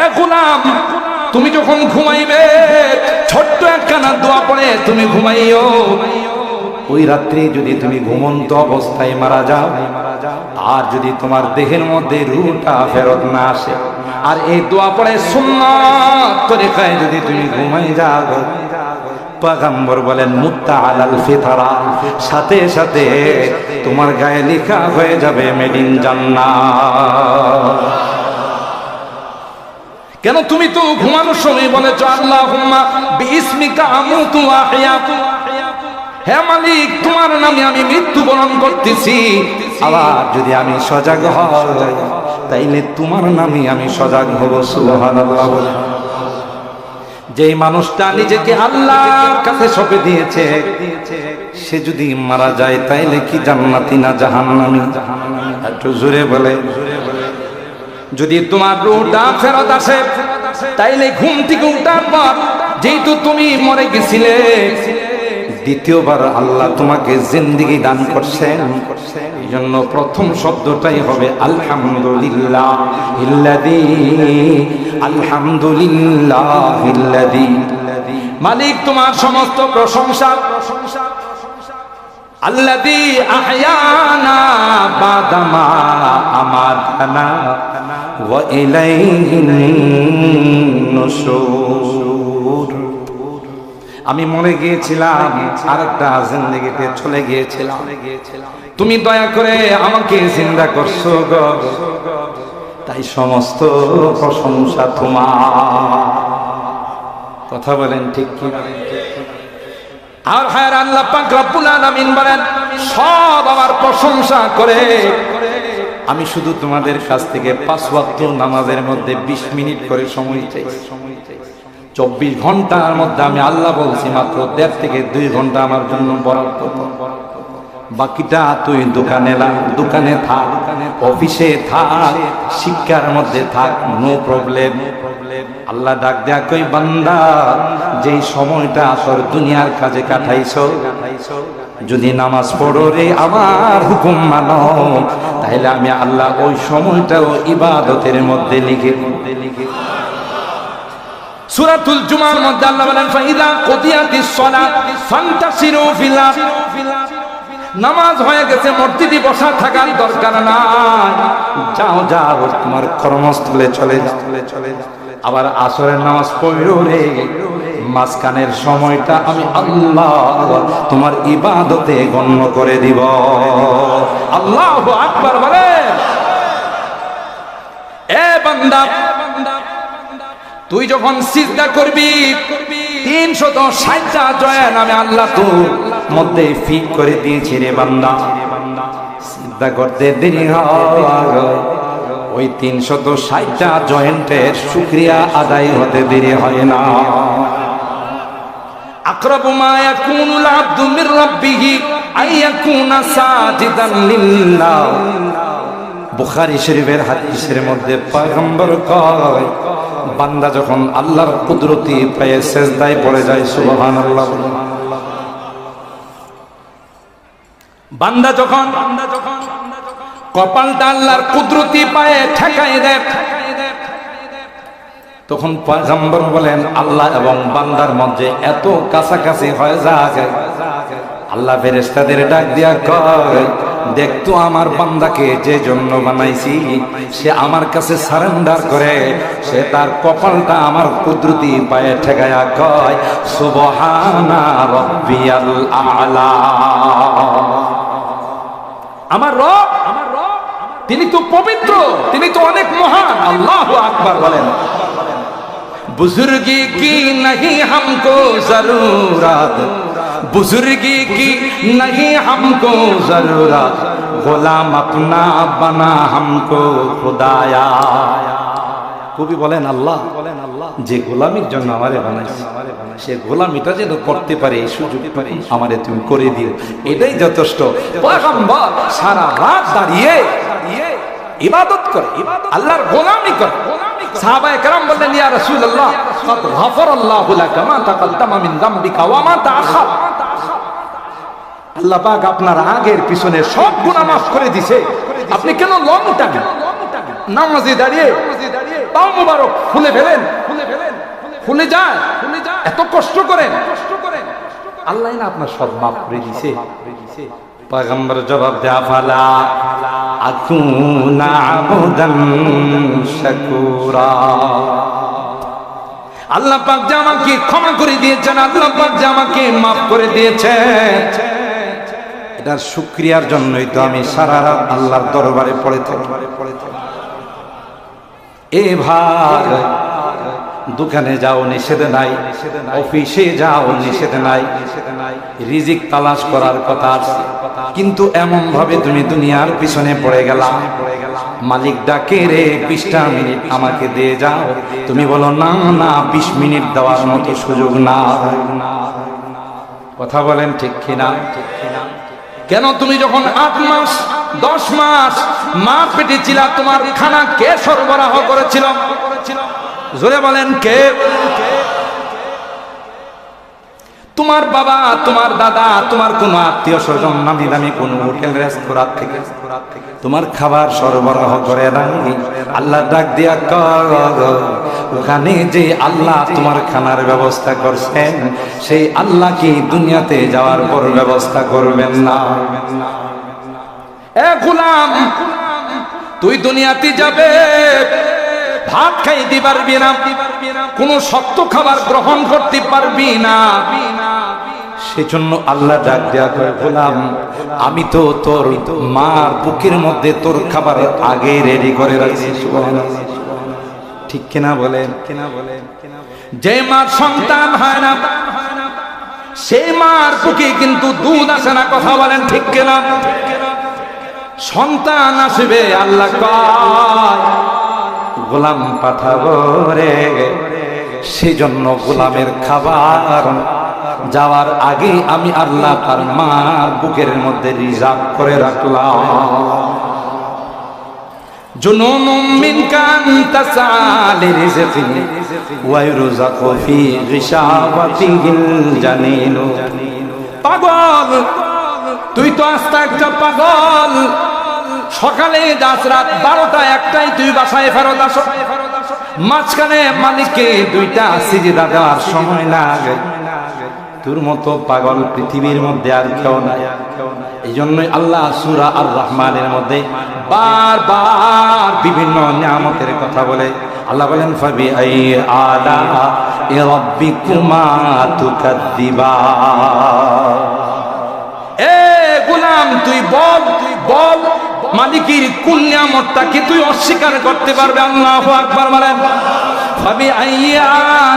এ গোলাম, তুমি যখন ঘুমাইবে ছোট্ট একখানা দোয়া পড়ে তুমি ঘুমাইও। ওই রাত্রে যদি তুমি ঘুমন্ত অবস্থায় মারা যাও, আর যদি তোমার দেহের মধ্যে রূহটা ফেরত না আসে, আর এই দোয়া পড়ে সুন্নাত তরিকায় যদি তুমি ঘুমাই যাও, পয়গম্বর বলেন মুত্তা আলাল ফিতরা, সাথে সাথে তোমার গায়ে লেখা হয়ে যাবে মেড ইন জান্নাত। কেন? তুমি তো ঘুমানোর সময় বলেছো আল্লাহুম্মা বিইসমিকা আমুতু ওয়া আহইয়া, হে মালিক তোমার নামে আমি মৃত্যুবরণ করতেছি। আবার যদি আমি সজাগ হই তাইলে তোমার নামে আমি সজাগ হব। সুবহানাল্লাহ। যেই মানুষটা নিজেকে আল্লাহর কাছে সঁপে দিয়েছে, সে যদি মারা যায় তাইলে কি জান্নাতি না জাহান্নামী? একটু জোরে বলে। যদি তোমার রূহটা ফেরত আসে তাইলে ঘুম থেকে উঠার পর যেহেতু তুমি মরে গেছিলে, দ্বিতীয়বার আল্লাহ তোমাকে জিন্দেগি দান করছেন, এই জন্য প্রথম শব্দটাই হবে আলহামদুলিল্লাহ ইল্লাযী, আলহামদুলিল্লাহ ইল্লাযী। মালিক তোমার সমস্ত প্রশংসা। আল্লাযী আহয়ানা বাদামা আমাতানা ওয়া ইলাইহিন নুশুর। আমি মরে গিয়েছিলাম, আরেকটা জিন্দেগিতে চলে গিয়েছিলাম, তুমি দয়া করে আমাকে জিন্দা করছো গো, তাই সমস্ত প্রশংসা তোমার। কথা বলেন ঠিক কি? আর হায় আল্লাহ পাক রব্বুল আলামিন বলেন সব আমার প্রশংসা করে, আমি শুধু তোমাদের কাছ থেকে 5 ওয়াক্ত নামাজের মধ্যে 20 মিনিট করে সময় চাই। 24 ঘন্টার মধ্যে আমি আল্লাহ বলছি মাত্র 1.5 থেকে 2 ঘন্টা আমার জন্য বরাদ্দ। বাকিটা তুই দোকানে থাক, অফিসে থাক, শিক্ষার মধ্যে থাক, নো প্রবলেম। আল্লাহ ডাক দেয়া কই বান্দা, যেই সময়টা আসর দুনিয়ার কাজে কাটাইছো, যদি নামাজ পড়ো রে আমার হুকুম মানো, তাহলে আমি আল্লাহ ওই সময়টাও ইবাদতের মধ্যে লিখে। সূরাতুল জুমার মধ্যে আল্লাহ বলেন ফাইদা কুদিয়াতিস সালাত ফান্তাশিরু ফিল আরদ। নামাজ হয়ে গেছে, মসজিদে বসা থাকার দরকার নাই, যাও যাও তোমার কর্মস্থলে চলে যাও। আবার আসরের নামাজ পড়ো রে, মাঝখানের সময়টা আমি আল্লাহ তোমার ইবাদতে গণ্য করে দিব। আল্লাহু আকবার বলেন। এ বান্দা, তুই যখন সিজদা করবি 360টা জয়েন আমি আল্লাহ তোর মধ্যে ফিট করে দিয়েছি রে বান্দা। সিজদা করতে দেরি হয়, ওই 360টা জয়েন্টের শুকরিয়া আদায় হতে দেরি হয় না। আকরাবু মা ইয়াকুনুল আবদু মির রাব্বিহি আইয়াকুনা সাজিদান লিল্লাহ। বুখারী শরীফের হাদিসের মধ্যে পয়গম্বর কয়, বান্দা যখন আল্লাহর কুদরতি পায়ে সিজদায় পড়ে যায়, সুবহানাল্লাহ, বান্দা যখন কপালটা আল্লাহর কুদরতি পায়ে ঠেকায় দেয়, তখন পয়গম্বর বলেন আল্লাহ এবং বান্দার মধ্যে এত কাছাকাছি হয়ে যায়, আল্লাহ ফেরেশতাদের ডাক দিয়া কয়, দেখতো আমার বান্দাকে যে জন্য বানাইছি, সে আমার কাছে সারেন্ডার করে, সে তার কপালটা আমার কুদরতি পায়ে ঠেকায়া কয় সুবহানা রাব্বিয়াল আ'লা। আমার রব তিনি তো পবিত্র, তিনি তো অনেক মহান। আল্লাহু আকবার বলেন। बुजुर्गी की नहीं हमको जरूरत, बुजुर्गी की नहीं हमको जरूरत, গোলাম अपना बना हमको खुदाया। কবি বলেন আল্লাহ যে গোলামির জন্য আমারে বানাইছে, সে গোলামিটা যেন করতে পারে এই সুযোগ আমারে তুমি করে দিও, এটাই যথেষ্ট। পয়গম্বর সারা রাত দাঁড়িয়ে ইবাদত করে, আল্লাহর গোলামি করে। সাহাবায়ে কেরাম বললেন ইয়া রাসূলুল্লাহ কাদ গফারাল্লাহু লাকা মা তাকাদ্দামা মিন যামবিকা ওয়া মা তাআখার। আল্লাহ পাক আপনার আগের পিছনে সব গুনাহ মাফ করে দিয়েছে, আপনি কেন লং টাইম নামাজে দাঁড়িয়ে পাও মুবারক খুলে ফেলেন, খুলে যায়, এত কষ্ট করেন, আল্লাহ না আপনার সব মাফ করে দিছে। পয়গম্বর জবাব দেয়া, ফালা আকুনা আবদান শাকুরা। আল্লাহ পাক যে আমাকে ক্ষমা করে দিয়েছেন, আল্লাহ পাক যে আমাকে মাফ করে দিয়েছেন, এটার শুকরিয়ার জন্যই তো আমি সারা রাত আল্লাহর দরবারে পড়ে থাকি। এ ভাই, দোকানে যাও নিষেধ নাই, অফিসে যাও নিষেধ নাই, রিজিক তালাশ করার কথা আছে, কিন্তু এমন ভাবে তুমি দুনিয়ার পিছনে পড়ে গেলা, মালিক ডাকে রে 20টা মিনিট আমাকে দিয়ে যাও, তুমি বলো না না 20 মিনিট দেওয়ার মতো সুযোগ না। কথা বলেন ঠিক কিনা? কেন তুমি যখন 8 মাস 10 মাস মা পেটে ছিলা, তোমার খানা কে সরবরাহ করেছিল? জোরে বলেন কে? তোমার বাবা, তোমার দাদা, তোমার কোন আত্মীয় স্বজন নামি দামি কোন হোটেল রেস্তোরাঁ থেকে তোমার খাবার সরবরাহ করে নাই? আল্লাহ ডাক দিয়া কর, ওখানে যে আল্লাহ তোমার খানার ব্যবস্থা করছেন, সেই আল্লাহ কি দুনিয়াতে যাওয়ার পর ব্যবস্থা করবেন না? এ গোলাম, তুই দুনিয়াতে যাবে, ভাত খাইতে পারবি না, কোন শক্ত খাবার গ্রহণ করতে পারবি না, সেজন্য আল্লাহ ডাক দেয়া কয়, গোলাম আমি তো তোর মার বুকের মধ্যে তোর খাবার আগে রেডি করে রাখছি। ঠিক কিনা বলেন? যে মার সন্তান হয় না, সেই মার বুকে কিন্তু দুধ আসে না। কথা বলেন ঠিক কিনা? সন্তান আসবে, আল্লাহ কয় গোলাম পাঠাবো রে, সেজন্য গোলামের খাবার যাওয়ার আগে আমি আল্লাহ তার মার বুকের মধ্যে রিজার্ভ করে রাখলাম। জুনুনুম মিন কান তাসালি রিজকি ওয়া ইরযাকু ফি গিশাওয়াতিহিল জানিন। পাগল, তুই তো আস্তা একটা পাগল। সকালে যাস, রাত 12টা 1টায় তুই বাসায় ফেরত আসো, মাঝখানে মালিককে 2টা সিজদা দেওয়ার সময় লাগে। তোর মতো পাগল পৃথিবীর মধ্যে আর কেউ নাই। এই জন্যই আল্লাহ সূরা আর রহমানের মধ্যে বারবার বিভিন্ন নিয়ামতের কথা বলে। আল্লাহ বলেন, ফাবি আই আলা রাব্বিকুমা তুকাদ্দিবান। এ গোলাম, তুই বল মালিকের কোন নিয়ামতটাকে তুই অস্বীকার করতে পারবে? আল্লাহু আকবার বলেন। ফাবি আই আলা